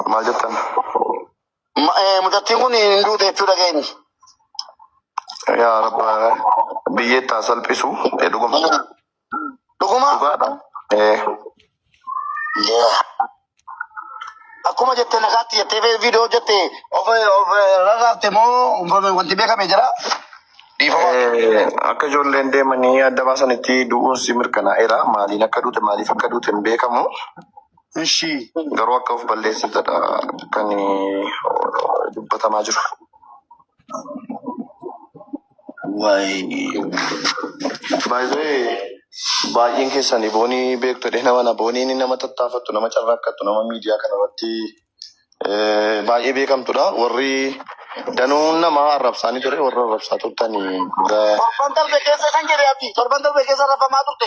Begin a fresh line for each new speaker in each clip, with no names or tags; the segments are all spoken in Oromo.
Maal jettan?
Mucattiin kun hin duute jechuudha keenya.
Yaa rabba biyyeettaa salphisu dhuguma.
Dhuguma?
Dhugaadha.
Akkuma jettee nagaatti jettee viidiyoo jettee of rarraafte moo wanti beekame jira?
Akka ijoolleen deemanii adda baasanitti du'uun si mirkanaa'eera. Maaliin akka duute maaliif akka duute hin beekamu. Garuu akka of balleessitedha kan dubbatamaa jiru. Baay'een keessanii boonii beektodhe nama booniin nama tattaafattu nama carraaqqattu nama miidiyaa kanarratti baay'ee beekamtudha. Warri danuun nama arrabsaanii ture warra arrabsaa turtanii.
Torban darbe keessa kan jedhe abdii torban darbe keessa rafamaa turte.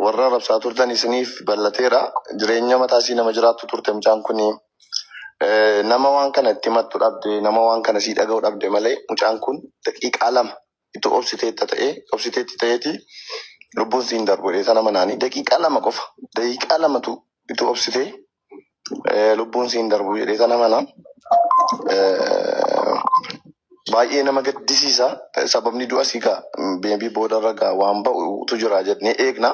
Warra arrabsaa turtan isiniif ballateera. Jireenya mataasii nama jiraattu turte mucaan kuni. Nama waan kana itti himattu dhabde nama waan kana sii dhaga'u dhabde malee mucaan kun daqiiqaa lama itti obsiteetti ta'eeti lubbuun siin darbu sana manaanii daqiiqaa lama qofa daqiiqaa lamatu itti obsitee lubbuun siin darbu jedhee sana mana baay'ee nama gaddisiisa. Sababni du'a siigaa beebii boodarra gaa waan ba'utu jira jennee eegna.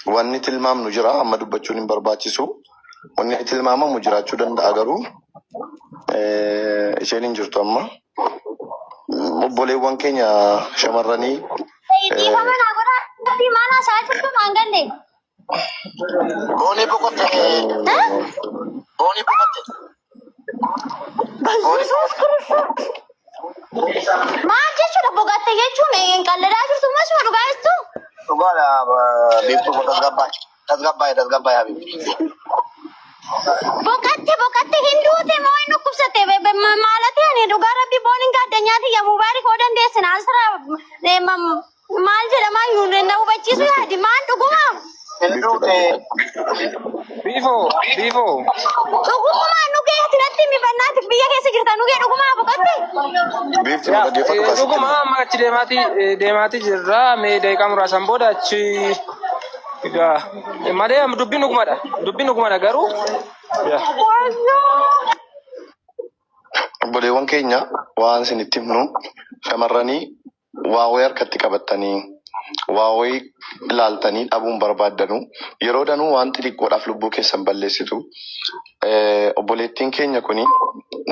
Wanni tilmaamnu jira amma dubbachuun hin barbaachisu. Wanni tilmaamamu jiraachuu danda'a garuu isheen hin jirtu amma. Obboleewwan keenya shamarranii.
Boonii boqotte. Boonii boqotte.
Maal jechuudha boqotte jechuun qalleedhaa jirtu moo suma dhugaa jirtu?
Dhugaadha beektuu tasgabbaa'ee habibi.
Boqotte hin duute moo hin dhukkubsatte maalati ani dhugaa rabbi booniin gaaddanyaati yaa mubaarik oo dandeessina asirra maal jedhama yuun na hubachiisu yaadi maal dhuguma?
Hin duute.
Biifoo.
Dhuguma nugee atinatti mibannaati biyya keessa jirta nugee dhuguma boqotte?
Dhuguma amma achi deemaatii jirra mee daqiiqaa muraasan booda achi malee dubbiin dhugumadha garuu.
Obboleewwan keenya waan isin itti himnu shamarranii waawee harkatti qabattanii waawee ilaaltanii dhabuun barbaaddanu yeroo danuu waan xixiqqoodhaaf lubbuu keessan balleessitu. Obboleettiin keenya kuni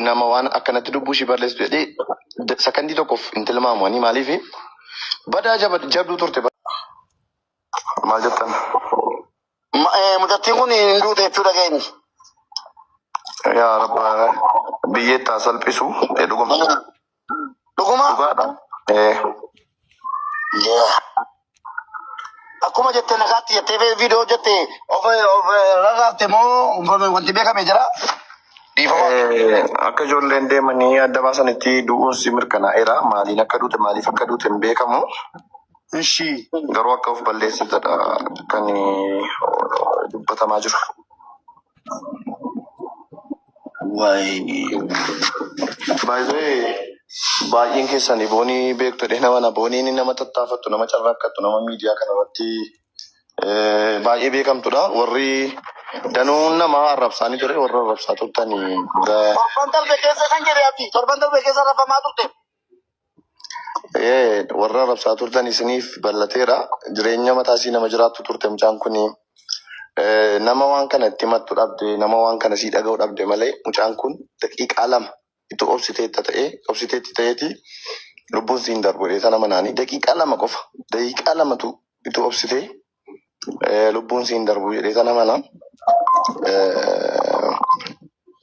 nama waan akkanatti lubbuu ishii balleessitu jedhee sakandii tokkoof hin tilmaamanii maaliif badaa jabduu turte. Maal jettan?
Mucattiin kun hin duute jechuudha keenya.
Yaa rabba biyyeettaa salphisu dhuguma.
Dhuguma?
Dhugaadha.
Akkuma jettee nagaatti jettee viidiyoo jettee of rarraafte moo wanti beekame jira?
Akka ijoolleen deemanii adda baasanitti du'uun si mirkanaa'eera. Maaliin akka duute maaliif akka duute hin beekamu. Garuu akka of balleessitedha kan dubbatamaa jiru. Baay'een keessanii boonii beektodhe nama booniin nama tattaafattu nama carraaqqattu nama miidiyaa kanarratti baay'ee beekamtudha. Warri danuun nama arrabsaanii ture warra arrabsaa turtanii.
Torban darbe keessa kan jedhe abdii torban darbe keessa rafamaa turte.
Warra arrabsaa turtan isiniif ballateera. Jireenya mataasii nama jiraattu turte mucaan kuni. Nama waan kana itti himattu dhabde nama waan kana sii dhaga'u dhabde malee mucaan kun daqiiqaa lama itti obsiteetti ta'eeti lubbuun siin darbu sana manaanii daqiiqaa lama qofa daqiiqaa lamatu itti obsitee lubbuun siin darbu jedhee sana mana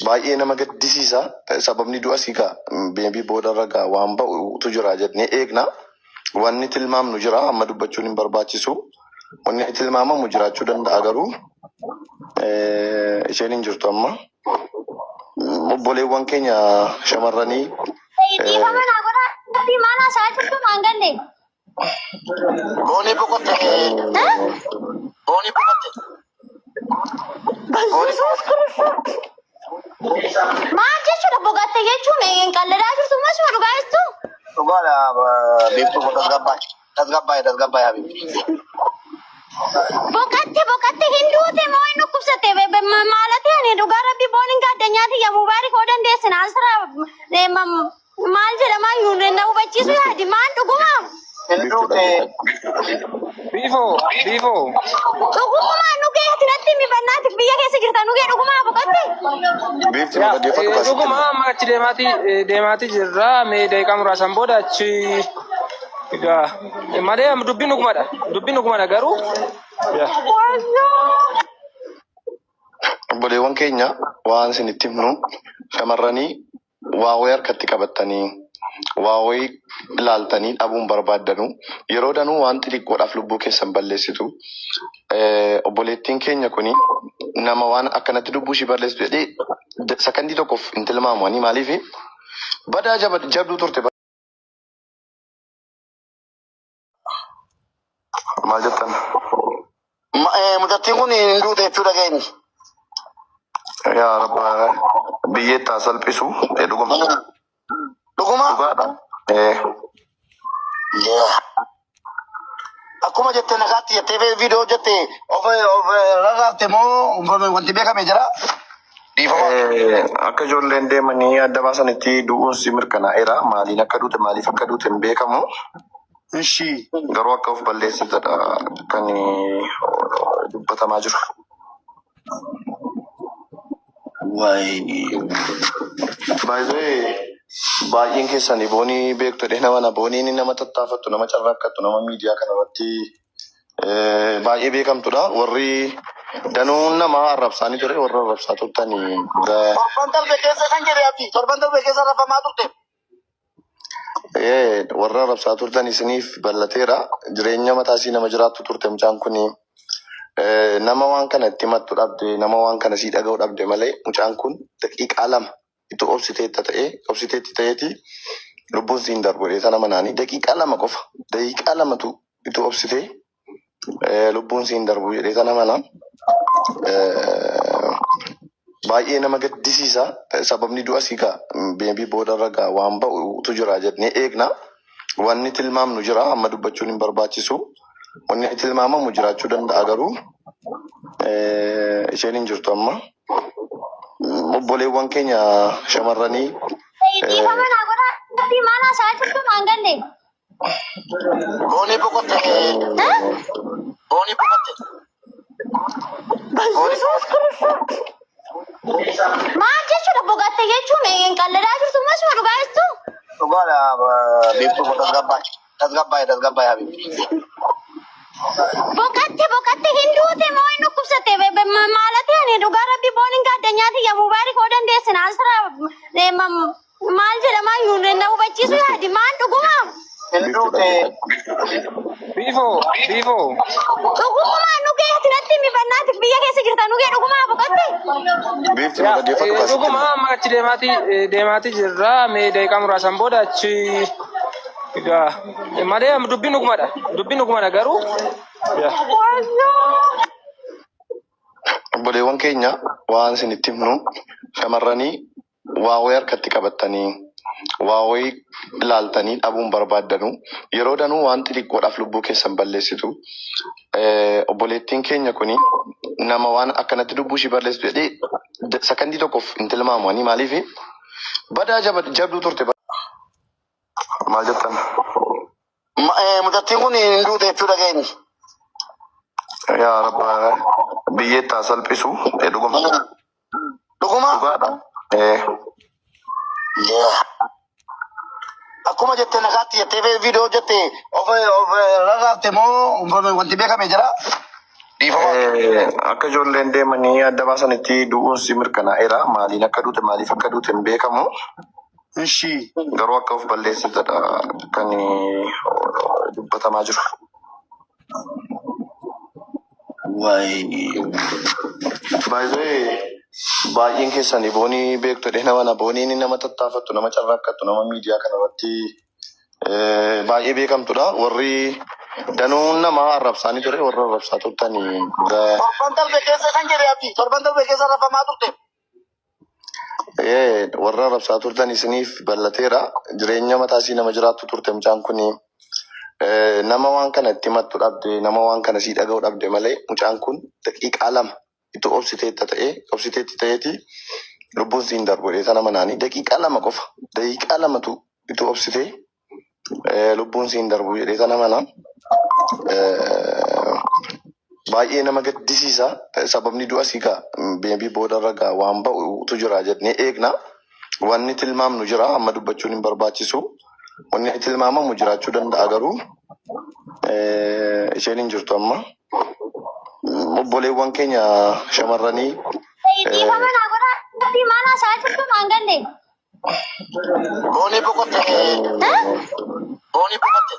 baay'ee nama gaddisiisa. Sababni du'a siigaa beebii boodarra gaa waan ba'utu jira jennee eegna. Wanni tilmaamnu jira amma dubbachuun hin barbaachisu. Wanni tilmaamamu jiraachuu danda'a garuu isheen hin jirtu amma. Obboleewwan keenya shamarranii.
Boonii boqotte. Boonii boqotte.
Maal jechuudha boqotte jechuun qalleedhaa jirtu moo suma dhugaa jirtu?
Dhugaadha beektuu tasgabbaa'ee habibi.
Boqotte hin duute moo hin dhukkubsatte maalati ani
Bifo.
Dhugumaa nu geessi natti mi bannaati biyya keessa jirta nu gee dhugumaa boqotte.
Biifti nu dhaggeeffatu kaasitti.
Dhuguma amma achi deemaatii jirra. Mee daqiiqaa muraasan booda achi egaa malee dubbiin dhugumadha. Dubbiin dhugumadha garuu.
Obboleewwan keenya waan isinitti himnu shamarranii waa wayii harkatti qabattanii waa wayii ilaaltanii dhabuun barbaaddanu yeroo danuu waan xixiqqoodhaaf lubbuu keessan balleessitu. Obboleettiin keenya kuni nama waan akkanatti lubbuu ishii balleessitu jedhee sakandii tokkoof hin tilmaamu. Ani maaliif badaa jabduu turte. Maal jettan?
Mucattiin kun hin duute jechuudha keenya.
Yaa rabba biyyeettaa salphisu dhuguma.
Dhuguma?
Dhugaadha.
Akkuma jettee nagaatti jettee viidiyoo jettee of rarraafte moo wanti beekame jira?
Akka ijoolleen deemanii adda baasanitti du'uun si mirkanaa'eera. Maaliin akka duute maaliif akka duute hin beekamu.
Ishii.
Garuu akka of balleessitedha kan dubbatamaa jiru. Baay'een keessanii boonii beektodhe nama booniin nama tattaafattu nama carraaqqattu nama miidiyaa kanarratti baay'ee beekamtudha. Warri danuun nama arrabsaanii ture warra arrabsaa turtanii.
Torban darbe keessa san jedhee abdii torban darbe keessa rafamaa turte.
Warra arrabsaa turtan isiniif bal'ateera. Jireenya mataa isii nama jiraattu turte mucaan kuni. Nama waan kana itti himattu dhabde nama waan kana sii dhaga'u dhabde malee mucaan kun daqiiqaa lama itti obsiteetti ta'eeti lubbuun siin darbu sana manaanii daqiiqaa lama qofa daqiiqaa lamatu itti obsitee lubbuun siin darbu jedhee sana manaa baay'ee nama gaddisiisa. Sababni du'a sii kaa beebii boodarra gaa waan ba'utu jira jennee eegna. Wanni tilmaamnu jira amma dubbachuun hin barbaachisu. Wanni tilmaamamu jiraachuu danda'a garuu isheen hin jirtu amma. Obboleewwan keenya shamarranii.
Dhiifama naa godhaa fi maal haasa'aa jirtu maan galle.
Boonii boqotte. Boonii boqotte.
Yesuus Kiristoos. Maal jechuudha boqotte jechuun qalladaa jirtu masuma dhugaa jirtu.
Dhugaadha beektuu tasgabbaa'ee habibi.
Boqotte hin duute moo hin dhukkubsatte maalati ani dhugaa rabbi booniin gaaddanyaati yaa mubaarik oo dandeessin asira maal jedhama yuun na hubachiisu yaadi maal dhuguma.
Hin duute.
Bifo.
Dhugumaa nu geessi natti mi bannaati biyya keessa jirta nu gee dhugumaa boqotte.
Biifti nu dhaggeeffatu kaasitti.
Dhuguma amma achi deemaatii jirra. Mee daqiiqaa muraasan booda achi egaa malee dubbiin dhugumadha. Dubbiin dhugumadha garuu.
Obboleewwan keenya waan isinitti himnu shamarranii waa wayii harkatti qabattanii waa wayii ilaaltanii dhabuun barbaaddanu yeroo danuu waan xixiqqoodhaaf lubbuu keessan balleessitu. Obboleettiin keenya kuni nama waan akkanatti lubbuu ishii balleessitu jedhee sakandii tokkoof hin tilmaamu. Ani maaliif badaa jabduu turte. Maal jettan?
Mucattiin kun hin duute jechuudha keenya.
Yaa rabba biyyeettaa salphisu dhuguma.
Dhuguma?
Dhugaadha.
Akkuma jettee nagaatti jettee viidiyoo jettee of rarraafte moo wanti beekame jira?
Akka ijoolleen deemanii adda baasanitti du'uun si mirkanaa'eera. Maaliin akka duute maaliif akka duute hin beekamu.
Ishii.
Garuu akka of balleessitedha kan dubbatamaa jiru. Baay'een keessanii boonii beektodhe nama booniin nama tattaafattu nama carraaqqattu nama miidiyaa kanarratti baay'ee beekamtudha. Warri danuun nama arrabsaanii ture warra arrabsaa turtanii.
Torban darbe keessa san jedhee abdii torban darbe keessa rafamaa turte.
Warra arrabsaa turtan isiniif bal'ateera. Jireenya mataa isii nama jiraattu turte mucaan kuni. Nama waan kana itti himattu dhabde nama waan kana sii dhaga'u dhabde malee mucaan kun daqiiqaa lama itti obsiteetti ta'eeti lubbuun siin darbu sana manaanii daqiiqaa lama qofa daqiiqaa lamatu itti obsitee lubbuun siin darbu jedhee sana mana baay'ee nama gaddisiisa. Sababni du'a siigaa beebii boodarra gaa waan ba'utu jira jennee eegna. Wanni tilmaamnu jira amma dubbachuun hin barbaachisu. Wanni tilmaamamu jiraachuu danda'a garuu isheen hin jirtu amma. Obboleewwan keenya shamarranii
Boni bokotte. Boni bokotte.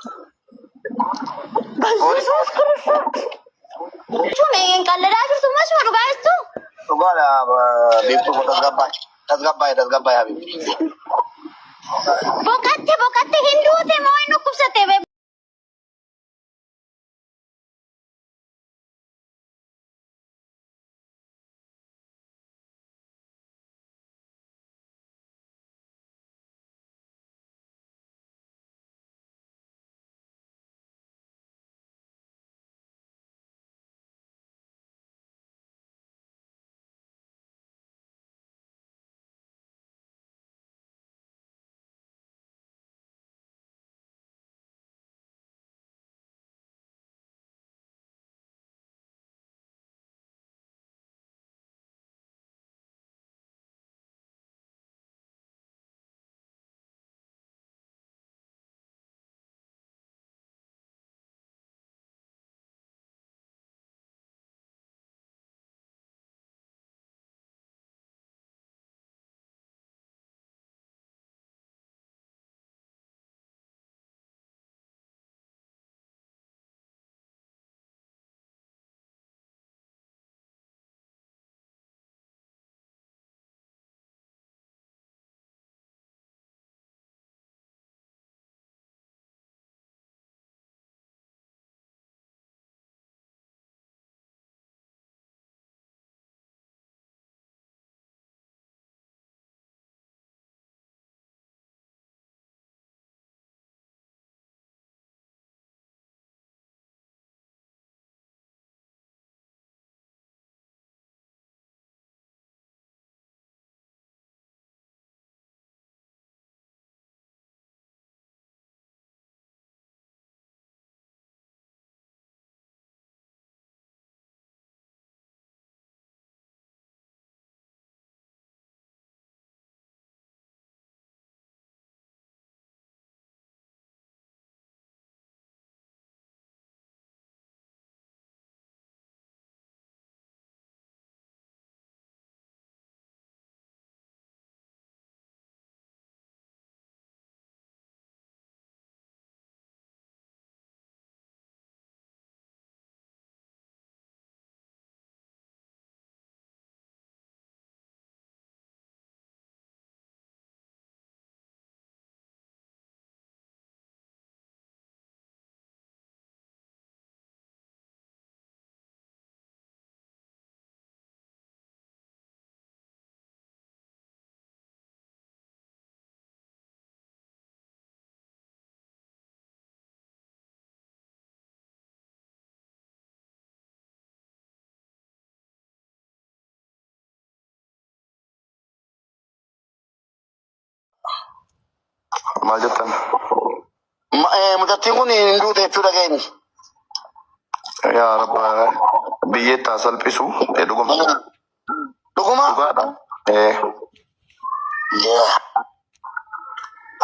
Cuma yang kalau dah tu semua semua guys tu.
Tugala bibtu ko tasgabay habib.
Bokatte Hindu te mau inu kusate be.
maal jettan?
Mucattiin kun hin duute jechuudha keenya.
Yaa rabba biyyeettaa salphisu dhuguma.
Dhuguma?
Dhugaadha.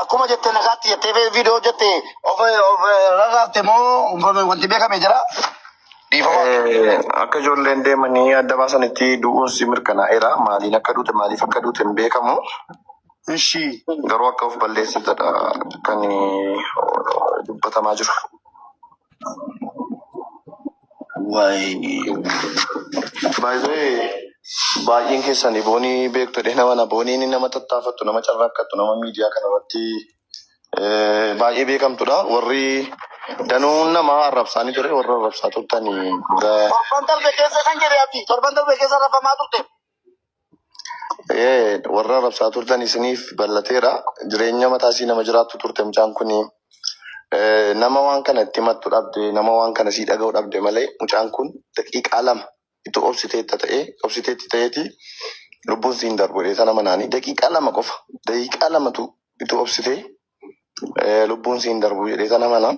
Akkuma jettee nagaatti jettee viidiyoo jettee of rarraafte moo wanti beekame jira?
Akka ijoolleen deemanii adda baasanitti du'uun si mirkanaa'eera. Maaliin akka duute maaliif akka duute hin beekamu.
Ishi.
Garuu akka of balleessitedha kan dubbatamaa jiru. Baay'een keessanii boonii beektodhe nama booniin nama tattaafattu nama carraaqqattu nama miidiyaa kanarratti baay'ee beekamtudha. Warri danuun nama arrabsaanii ture warra arrabsaa turtanii.
Torban darbe keessa kan jedhe abdii torban darbe keessa arrabamaa turte.
Warra arrabsaa turtan isiniif ballateera. Jireenya mataasii nama jiraattu turte mucaan kuni. Nama waan kana itti himattu dhabde nama waan kana sii dhaga'u dhabde malee mucaan kun daqiiqaa lama itti obsiteetti ta'eeti lubbuun siin darbu sana manaanii daqiiqaa lama qofa daqiiqaa lamatu itti obsitee lubbuun siin darbu jedhee sana mana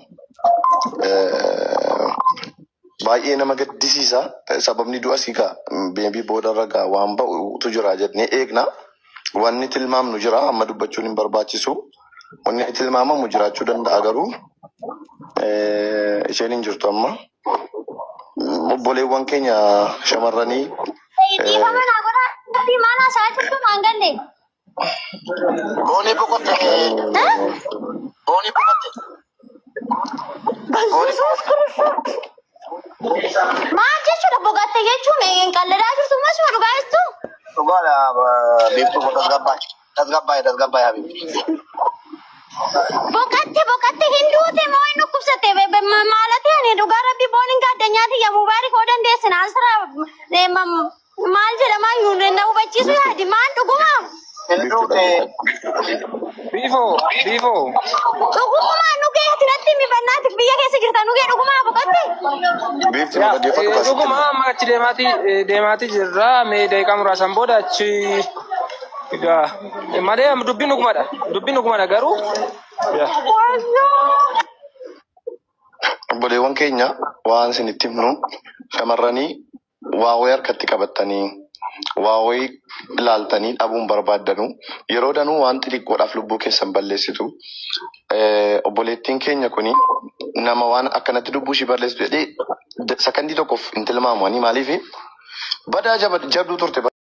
baay'ee nama gaddisiisa. Sababni du'a siigaa beebii boodarra gaa waan ba'utu jira jennee eegna. Wanni tilmaamnu jira amma dubbachuun hin barbaachisu. Wanni tilmaamamu jiraachuu danda'a garuu isheen hin jirtu amma. Obboleewwan keenya shamarranii
Boni bokotte. Boni bokotte.
maal jechuudha boqotte jechuun qalleedhaa jirtu masuma dhugaa jirtu.
Dhugaadha biiftuu tasgabbaa'e habibi.
Boqotte hinduute moo hin dhukkubsatte maalati ani dhugaa rabbi booniin gaaddanyaati yaa mubaarik oo dandeessin asira maal jedhama yuun na hubachiisu yaadi maal dhuguma.
Bifo.
Dhuguma nugee asirratti mibannaati biyya keessa jirta nugee dhuguma boqotte.
biiftuu dhaggeeffatu kaasii.
Dhuguma amma achi deemaatii jirra. Mee daqiiqaa muraasan booda achi malee dubbiin dhugumadha garuu.
Obboleewwan keenya waan isinitti himnu shamarranii waa wayii harkatti qabattanii waa wayii ilaaltanii dhabuun barbaaddanu yeroo danuu waan xixiqqoodhaaf lubbuu keessan balleessitu. Obboleettiin keenya kuni nama waan akkanatti lubbuu ishii balleessitu jedhee sakandii tokkoof hin tilmaamu. Maaliif badaa jabduu turte.